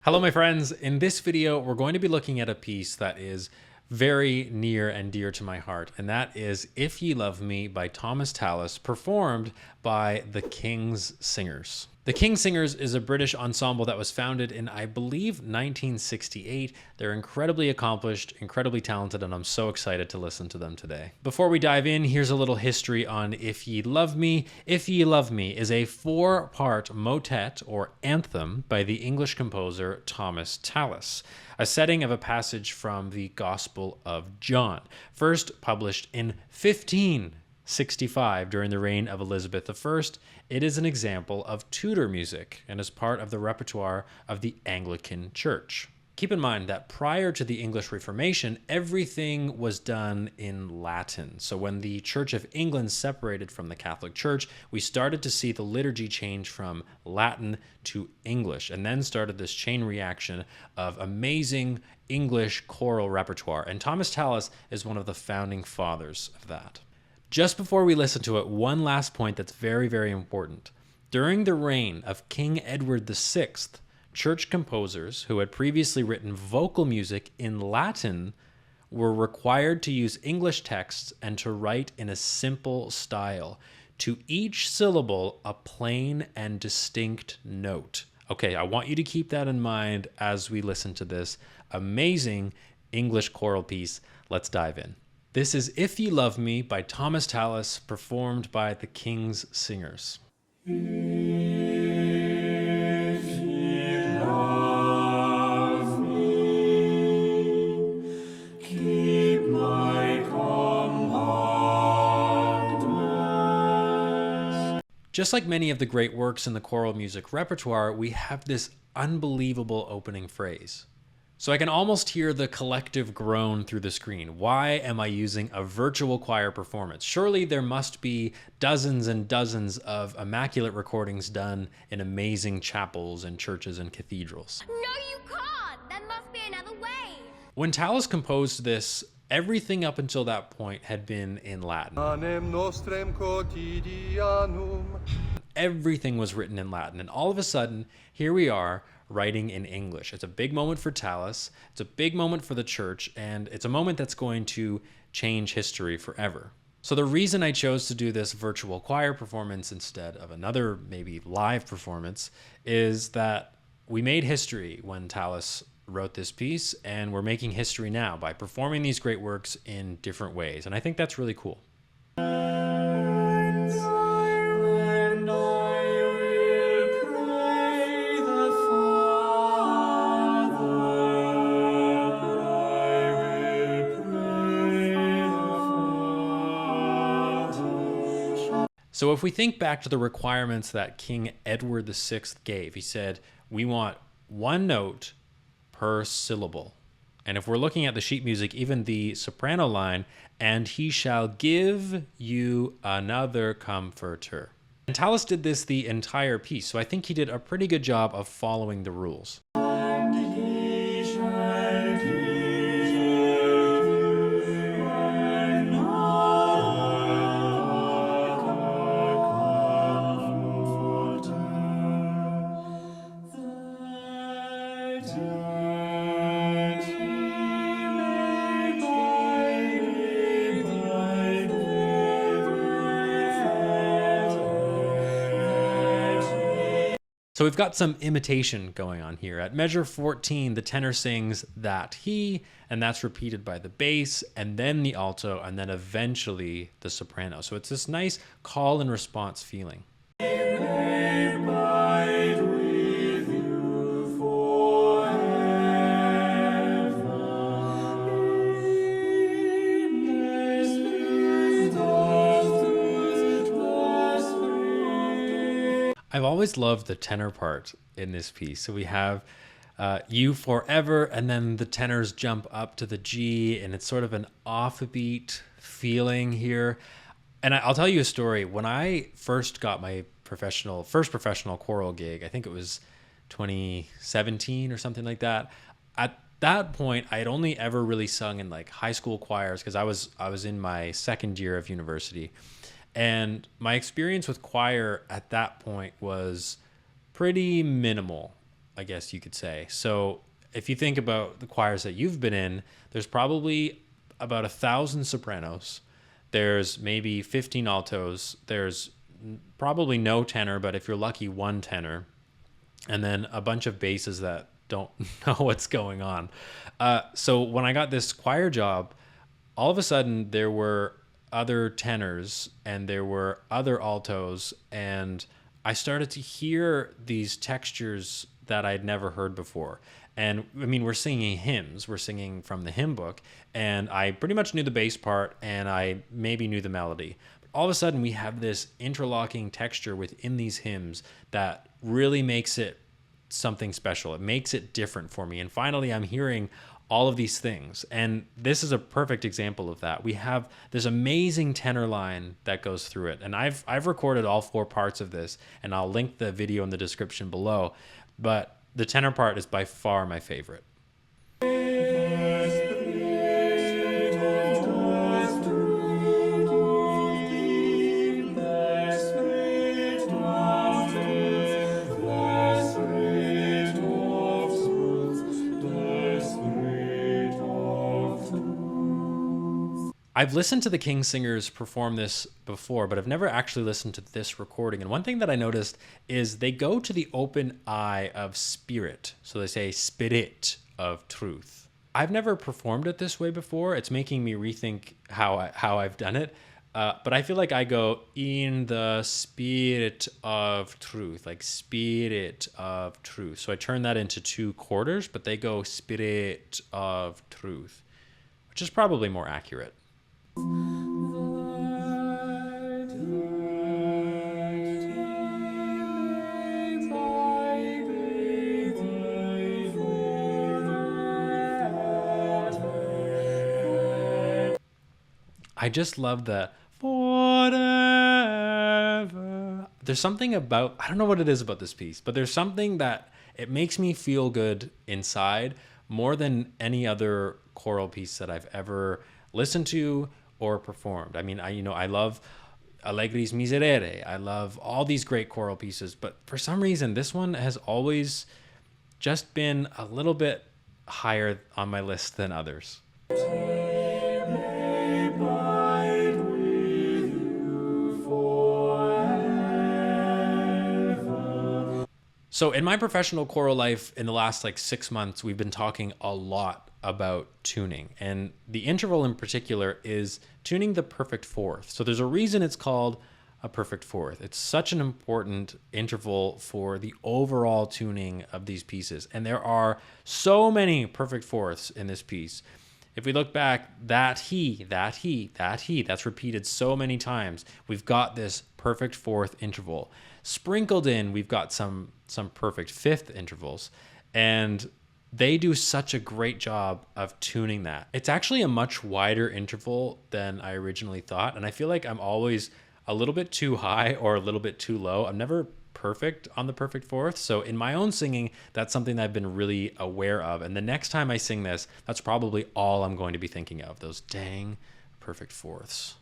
Hello, my friends. In this video, we're going to be looking at a piece that is very near and dear to my heart, and that is If Ye Love Me by Tallis, performed by the King's Singers. The King's Singers is a British ensemble that was founded in, I believe, 1968. They're incredibly accomplished, incredibly talented, and I'm so excited to listen to them today. Before we dive in, here's a little history on If Ye Love Me. If Ye Love Me is a 4-part motet or anthem by the English composer Thomas Tallis, a setting of a passage from the Gospel of John, first published in 1565 during the reign of Elizabeth I. It is an example of Tudor music and is part of the repertoire of the Anglican Church. Keep in mind that prior to the English Reformation, everything was done in Latin. So when the Church of England separated from the Catholic Church, we started to see the liturgy change from Latin to English, and then started this chain reaction of amazing English choral repertoire. And Thomas Tallis is one of the founding fathers of that. Just before we listen to it, one last point that's very, very important. During the reign of King Edward VI, church composers who had previously written vocal music in Latin were required to use English texts and to write in a simple style. To each syllable, a plain and distinct note. Okay, I want you to keep that in mind as we listen to this amazing English choral piece. Let's dive in. This is If Ye Love Me by Thomas Tallis, performed by the King's Singers. If ye love me, keep my commandments. Just like many of the great works in the choral music repertoire, we have this unbelievable opening phrase. So I can almost hear the collective groan through the screen. Why am I using a virtual choir performance? Surely there must be dozens and dozens of immaculate recordings done in amazing chapels and churches and cathedrals. No, you can't! There must be another way! When Tallis composed this, everything up until that point had been in Latin. Panem nostrem quotidianum. Everything was written in Latin, and all of a sudden, here we are writing in English. It's a big moment for Tallis, it's a big moment for the church, and it's a moment that's going to change history forever. So the reason I chose to do this virtual choir performance instead of another maybe live performance is that we made history when Tallis wrote this piece, and we're making history now by performing these great works in different ways, and I think that's really cool. So if we think back to the requirements that King Edward VI gave, he said, we want one note per syllable. And if we're looking at the sheet music, even the soprano line, and he shall give you another comforter. And Tallis did this the entire piece, so I think he did a pretty good job of following the rules. And he shall give you So we've got some imitation going on here. At measure 14, the tenor sings that he, and that's repeated by the bass, and then the alto, and then eventually the soprano. So it's this nice call and response feeling. I've always loved the tenor part in this piece. So we have you forever, and then the tenors jump up to the G, and it's sort of an offbeat feeling here. And I'll tell you a story. When I first got my first professional choral gig, I think it was 2017 or something like that. At that point, I had only ever really sung in like high school choirs because I was in my second year of university. And my experience with choir at that point was pretty minimal. I guess you could say. So if you think about the choirs that you've been in, there's probably about 1,000 sopranos. There's maybe 15 altos. There's probably no tenor, but if you're lucky, one tenor. And then a bunch of basses that don't know what's going on. So when I got this choir job, all of a sudden there were other tenors and there were other altos, and I started to hear these textures that I'd never heard before. And I mean, we're singing hymns, we're singing from the hymn book, and I pretty much knew the bass part and I maybe knew the melody. But all of a sudden we have this interlocking texture within these hymns that really makes it something special. It makes it different for me. And finally, I'm hearing all of these things. And this is a perfect example of that. We have this amazing tenor line that goes through it. And I've recorded all 4 parts of this, and I'll link the video in the description below. But the tenor part is by far my favorite. I've listened to the King Singers perform this before, but I've never actually listened to this recording. And one thing that I noticed is they go to the open eye of spirit. So they say spirit of truth. I've never performed it this way before. It's making me rethink how I've done it. But I feel like I go in the spirit of truth, like spirit of truth. So I turn that into 2 quarters, but they go spirit of truth, which is probably more accurate. I just love the forever. There's something about, I don't know what it is about this piece, but there's something that it makes me feel good inside more than any other choral piece that I've ever listened to or performed. I mean, I love Allegri's Miserere. I love all these great choral pieces, but for some reason, this one has always just been a little bit higher on my list than others. So in my professional choral life, in the last 6 months, we've been talking a lot about tuning, and the interval in particular is tuning the perfect fourth. So there's a reason it's called a perfect fourth. It's such an important interval for the overall tuning of these pieces, and there are so many perfect fourths in this piece. If we look back, that's repeated so many times. We've got this perfect fourth interval. Sprinkled in, we've got some perfect fifth intervals, and they do such a great job of tuning that. It's actually a much wider interval than I originally thought, and I feel like I'm always a little bit too high or a little bit too low. I'm never perfect on the perfect fourth, so in my own singing, that's something that I've been really aware of, and the next time I sing this, that's probably all I'm going to be thinking of, those dang perfect fourths.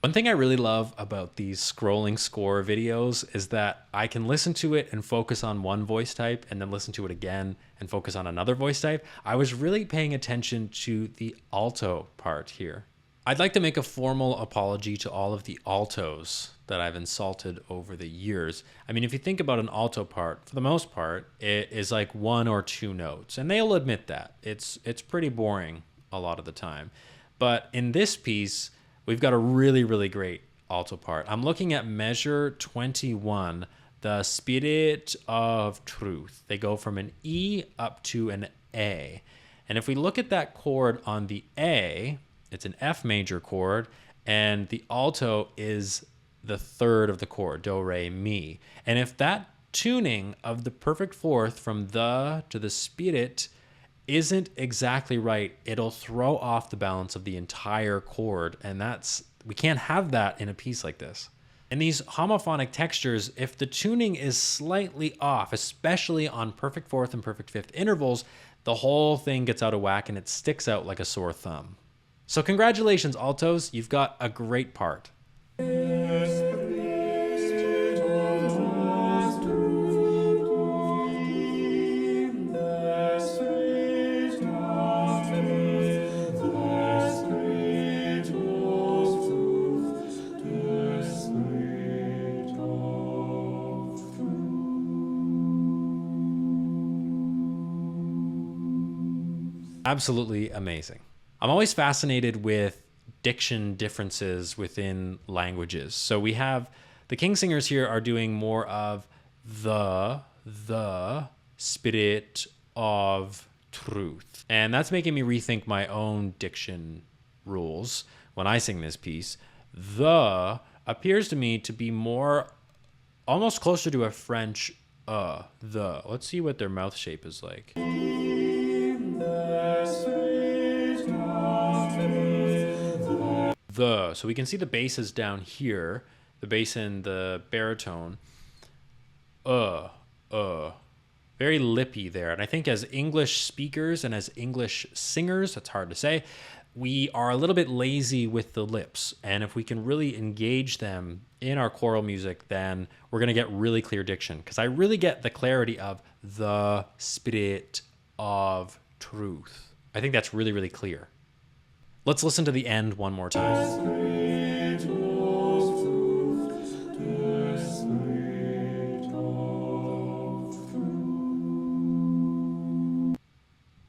One thing I really love about these scrolling score videos is that I can listen to it and focus on one voice type and then listen to it again and focus on another voice type. I was really paying attention to the alto part here. I'd like to make a formal apology to all of the altos that I've insulted over the years. I mean, if you think about an alto part, for the most part, it is like 1 or 2 notes, and they'll admit that. It's pretty boring a lot of the time. But in this piece, we've got a really, really great alto part. I'm looking at measure 21, the spirit of truth. They go from an E up to an A. And if we look at that chord on the A, it's an F major chord, and the alto is the third of the chord, do, re, mi. And if that tuning of the perfect fourth from the to the spirit isn't exactly right, it'll throw off the balance of the entire chord. And we can't have that in a piece like this. In these homophonic textures, if the tuning is slightly off, especially on perfect fourth and perfect fifth intervals, the whole thing gets out of whack and it sticks out like a sore thumb. So congratulations, altos, you've got a great part. Absolutely amazing. I'm always fascinated with diction differences within languages. So we have the King Singers here are doing more of the spirit of truth. And that's making me rethink my own diction rules when I sing this piece. The appears to me to be more, almost closer to a French the. Let's see what their mouth shape is like. The. So we can see the bass is down here, the bass in the baritone. Very lippy there. And I think as English speakers and as English singers, that's hard to say, we are a little bit lazy with the lips. And if we can really engage them in our choral music, then we're going to get really clear diction. Because I really get the clarity of the spirit of truth. I think that's really, really clear. Let's listen to the end one more time.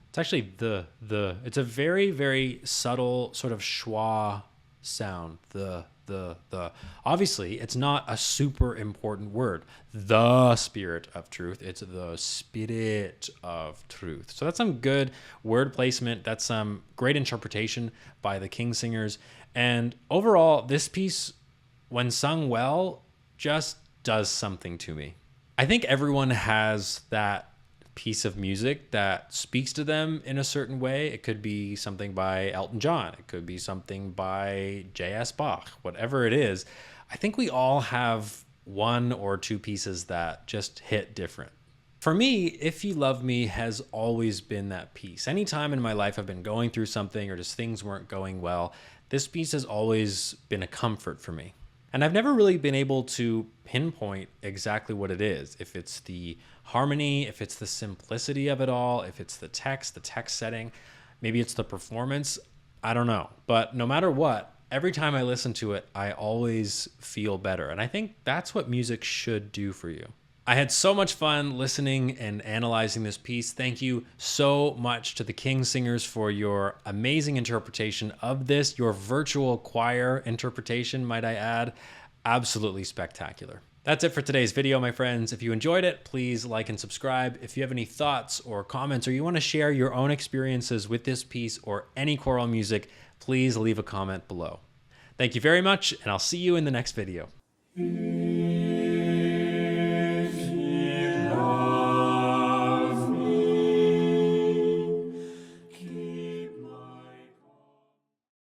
It's actually it's a very, very subtle sort of schwa sound. The. Obviously, it's not a super important word. The spirit of truth. It's the spirit of truth. So that's some good word placement. That's some great interpretation by the King Singers. And overall, this piece, when sung well, just does something to me. I think everyone has that piece of music that speaks to them in a certain way. It could be something by Elton John. It could be something by J.S. Bach. Whatever it is, I think we all have one or two pieces that just hit different. For me, If You Love Me has always been that piece. Anytime in my life I've been going through something or just things weren't going well, this piece has always been a comfort for me. And I've never really been able to pinpoint exactly what it is. If it's the harmony, if it's the simplicity of it all, if it's the text setting, maybe it's the performance, I don't know. But no matter what, every time I listen to it, I always feel better. And I think that's what music should do for you. I had so much fun listening and analyzing this piece. Thank you so much to the King Singers for your amazing interpretation of this, your virtual choir interpretation, might I add. Absolutely spectacular. That's it for today's video, my friends. If you enjoyed it, please like and subscribe. If you have any thoughts or comments, or you want to share your own experiences with this piece or any choral music, please leave a comment below. Thank you very much, and I'll see you in the next video.